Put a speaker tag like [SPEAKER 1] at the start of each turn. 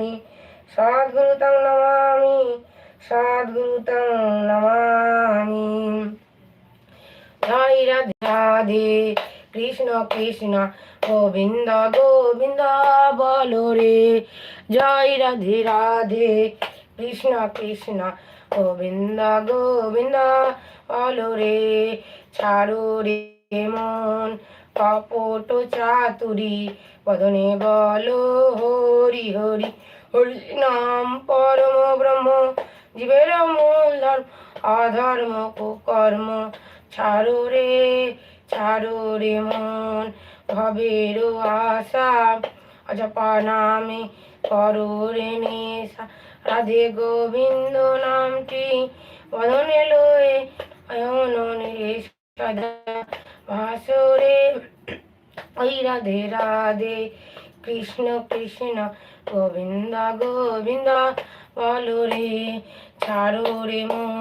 [SPEAKER 1] নমামি সদ্গুরু তং নমামি সদ্গুরু তং নমামি। জয় রাধে রাধে কৃষ্ণ কৃষ্ণ গোবিন্দ গোবিন্দ বলো রে। জয় রাধে রাধে কৃষ্ণ কৃষ্ণ গোবিন্দ গোবিন্দ বলো রে। ছাড়ো রে মন কপট চাতুরি বদনে বলো হরি হরি। হরি নাম পরম ব্রহ্ম জীবের মূল ধর্ম অধর্ম কুকর্ম। ছাড়ো রে মন ভবের আশা অজপা নামে করো রে নেশা। রাধে গোবিন্দ নামটি বদনে লয়ে অয়ননে সদা ভাসরে। ওই রাধে রাধে কৃষ্ণ কৃষ্ণ গোবিন্দ গোবিন্দ বলো রে। ছাড়ো রে মন